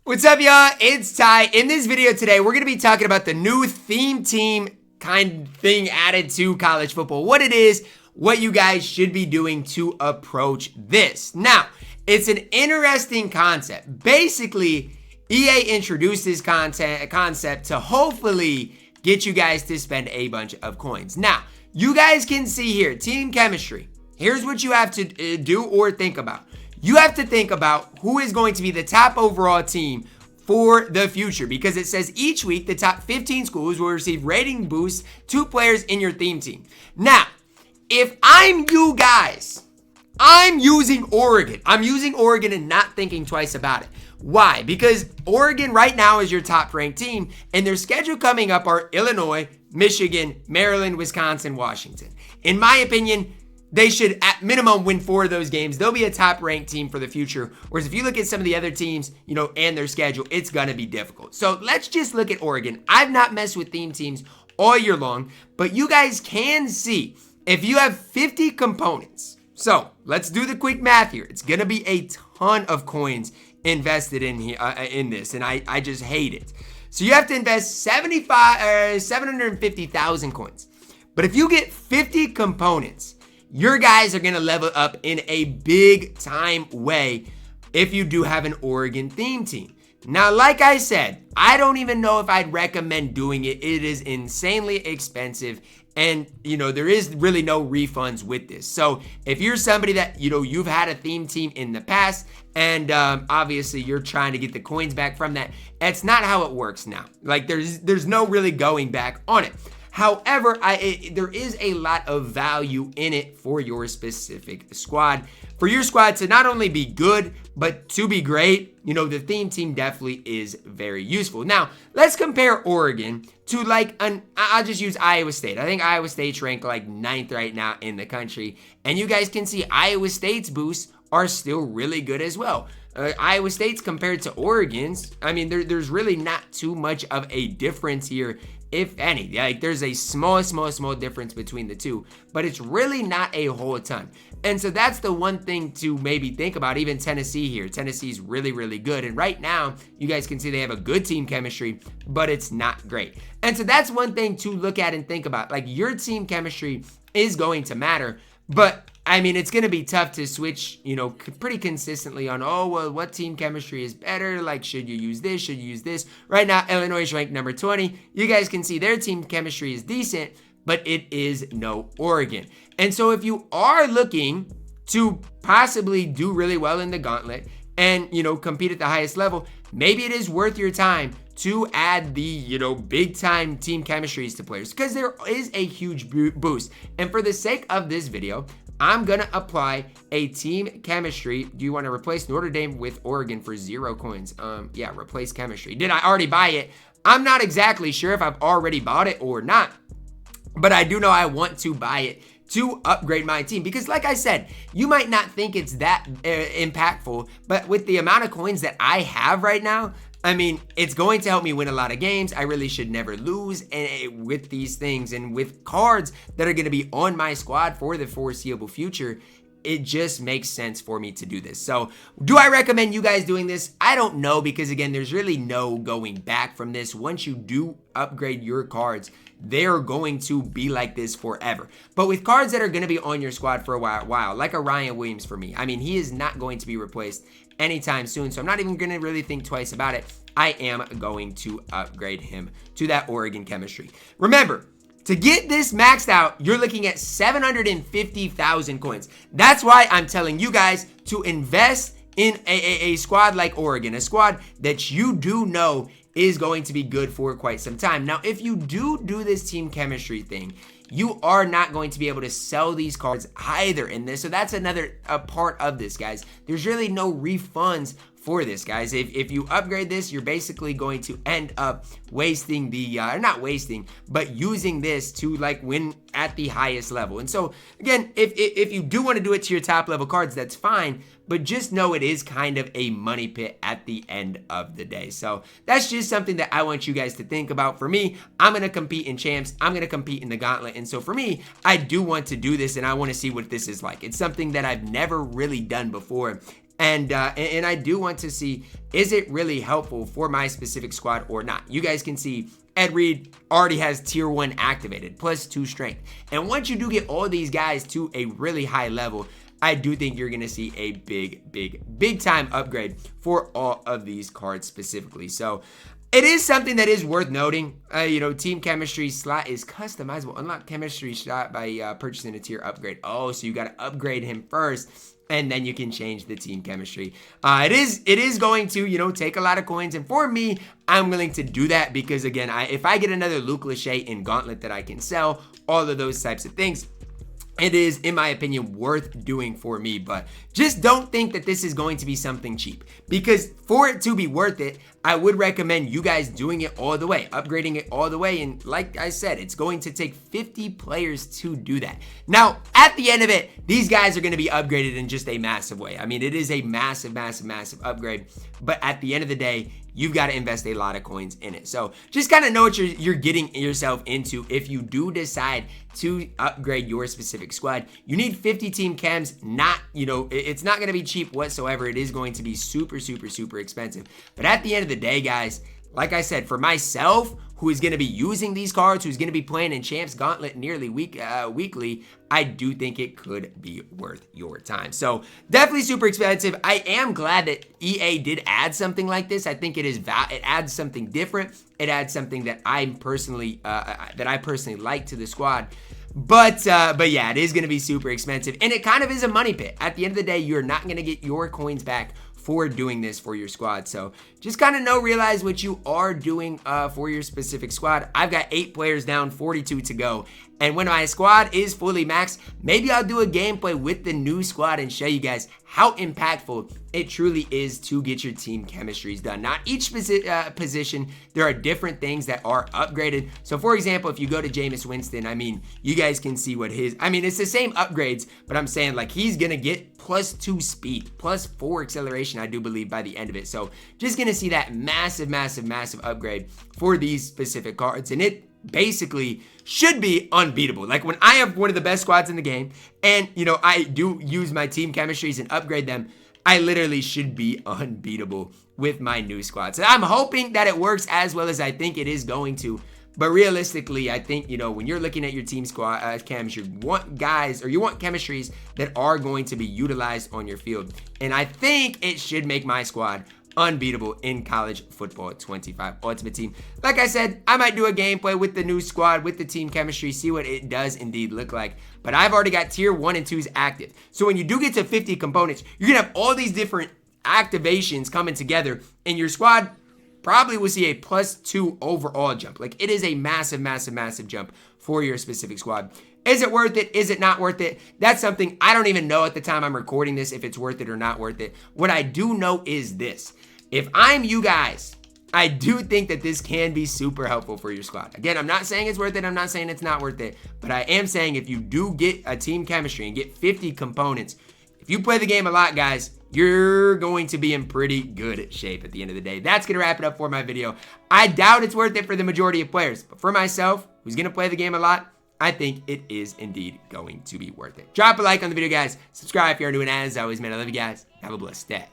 What's up, y'all? It's Ty. In this video today, we're going to be talking about the new theme team kind of thing added to college football. What it is, what you guys should be doing to approach this. Now, it's an interesting concept. Basically, EA introduced this concept to hopefully get you guys to spend a bunch of coins. Now, you guys can see here, team chemistry. Here's what you have to do or think about. You have to think about who is going to be the top overall team for the future, because it says each week the top 15 schools will receive rating boosts to players in your theme team. Now, if I'm you guys, I'm using Oregon. I'm using Oregon and not thinking twice about it. Why? Because Oregon right now is your top ranked team, and their schedule coming up are Illinois, Michigan, Maryland, Wisconsin, Washington. In my opinion, they should at minimum win 4 of those games. They'll be a top ranked team for the future. Whereas if you look at some of the other teams, and their schedule, it's going to be difficult. So let's just look at Oregon. I've not messed with theme teams all year long, but you guys can see if you have 50 components. So let's do the quick math here. It's going to be a ton of coins invested in here, in this, and I just hate it. So you have to invest 750,000 coins. But if you get 50 components, your guys are going to level up in a big time way if you do have an Oregon theme team. Now, like I said, I don't even know if I'd recommend doing it. It is insanely expensive, and there is really no refunds with this. So if you're somebody that you've had a theme team in the past, and obviously you're trying to get the coins back from that, that's not how it works now. Like there's no really going back on it. However, there is a lot of value in it for your specific squad. For your squad to not only be good, but to be great, the theme team definitely is very useful. Now, let's compare Oregon to I'll just use Iowa State. I think Iowa State's ranked like 9th right now in the country. And you guys can see Iowa State's boosts are still really good as well. Iowa State's compared to Oregon's, there's really not too much of a difference here, if any. Like there's a small difference between the two, but it's really not a whole ton. And so that's the one thing to maybe think about. Even Tennessee here. Tennessee's really good. And right now, you guys can see they have a good team chemistry, but it's not great. And so that's one thing to look at and think about. Like your team chemistry is going to matter, but it's going to be tough to switch, pretty consistently on, what team chemistry is better? Like, should you use this? Should you use this? Right now, Illinois is ranked number 20. You guys can see their team chemistry is decent, but it is no Oregon. And so if you are looking to possibly do really well in the gauntlet and, compete at the highest level, maybe it is worth your time to add the, big time team chemistries to players, because there is a huge boost. And for the sake of this video, I'm going to apply a team chemistry. Do you want to replace Notre Dame with Oregon for 0 coins? Yeah, replace chemistry. Did I already buy it? I'm not exactly sure if I've already bought it or not, but I do know I want to buy it to upgrade my team, because like I said, you might not think it's that impactful, but with the amount of coins that I have right now, it's going to help me win a lot of games. I really should never lose with these things, and with cards that are going to be on my squad for the foreseeable future, it just makes sense for me to do this. So do I recommend you guys doing this? I don't know, because again, there's really no going back from this. Once you do upgrade your cards, they're going to be like this forever. But with cards that are going to be on your squad for a while, like a Ryan Williams for me, he is not going to be replaced anytime soon, so I'm not even going to really think twice about it. I am going to upgrade him to that Oregon chemistry. Remember, to get this maxed out, you're looking at 750,000 coins. That's why I'm telling you guys to invest in a squad like Oregon, a squad that you do know is going to be good for quite some time. Now, if you do this team chemistry thing, you are not going to be able to sell these cards either in this. So that's another part of this, guys. There's really no refunds for this, guys. If you upgrade this, you're basically going to end up wasting the, not wasting, but using this to win at the highest level. And so again, if you do want to do it to your top level cards, that's fine. But just know it is kind of a money pit at the end of the day. So that's just something that I want you guys to think about. For me, I'm going to compete in champs. I'm going to compete in the gauntlet. And so for me, I do want to do this, and I want to see what this is like. It's something that I've never really done before. And I do want to see, is it really helpful for my specific squad or not? You guys can see Ed Reed already has tier 1 activated, plus 2 strength. And once you do get all these guys to a really high level, I do think you're going to see a big time upgrade for all of these cards specifically. So it is something that is worth noting. Team chemistry slot is customizable. Unlock chemistry slot by purchasing a tier upgrade. Oh, so you got to upgrade him first, and then you can change the team chemistry. It is going to, take a lot of coins. And for me, I'm willing to do that because, again, if I get another Luke Lachey in Gauntlet that I can sell, all of those types of things, it is, in my opinion, worth doing for me. But just don't think that this is going to be something cheap, because for it to be worth it, I would recommend you guys doing it all the way, upgrading it all the way. And like I said, it's going to take 50 players to do that. Now, at the end of it, these guys are going to be upgraded in just a massive way. I mean, it is a massive upgrade. But at the end of the day, you've got to invest a lot of coins in it. So just kind of know what you're getting yourself into if you do decide to upgrade your specific squad. You need 50 team chems. It's not going to be cheap whatsoever. It is going to be super expensive. But at the end of the day, guys, like I said, for myself, who is going to be using these cards, who's going to be playing in Champs Gauntlet nearly weekly, I do think it could be worth your time. So definitely super expensive. I am glad that EA did add something like this. I think it adds something different. It adds something that I personally like to the squad. But yeah, it is going to be super expensive, and it kind of is a money pit. At the end of the day, you're not going to get your coins back for doing this for your squad. So just kind of realize what you are doing for your specific squad. I've got 8 players down, 42 to go. And when my squad is fully maxed, maybe I'll do a gameplay with the new squad and show you guys how impactful it truly is to get your team chemistries done. Now, each position, there are different things that are upgraded. So, for example, if you go to Jameis Winston, I mean, you guys can see what it's the same upgrades, but I'm saying, like, he's going to get +2 speed, +4 acceleration, I do believe, by the end of it. So, just going to see that massive upgrade for these specific cards. And it basically should be unbeatable. Like, when I have one of the best squads in the game and, I do use my team chemistries and upgrade them, I literally should be unbeatable with my new squad. So I'm hoping that it works as well as I think it is going to. But realistically, I think, when you're looking at your team squad chems, you want chemistries that are going to be utilized on your field. And I think it should make my squad unbeatable in college football 25 Ultimate Team. Like I said, I might do a gameplay with the new squad, with the team chemistry, see what it does indeed look like. But I've already got tier 1 and 2s active. So when you do get to 50 components, you're going to have all these different activations coming together, and your squad probably will see a +2 overall jump. Like, it is a massive jump for your specific squad. Is it worth it? Is it not worth it? That's something I don't even know at the time I'm recording this, if it's worth it or not worth it. What I do know is this. If I'm you guys, I do think that this can be super helpful for your squad. Again, I'm not saying it's worth it. I'm not saying it's not worth it. But I am saying if you do get a team chemistry and get 50 components, if you play the game a lot, guys, you're going to be in pretty good shape at the end of the day. That's going to wrap it up for my video. I doubt it's worth it for the majority of players. But for myself, who's going to play the game a lot, I think it is indeed going to be worth it. Drop a like on the video, guys. Subscribe if you're new, and as always, man, I love you guys. Have a blessed day.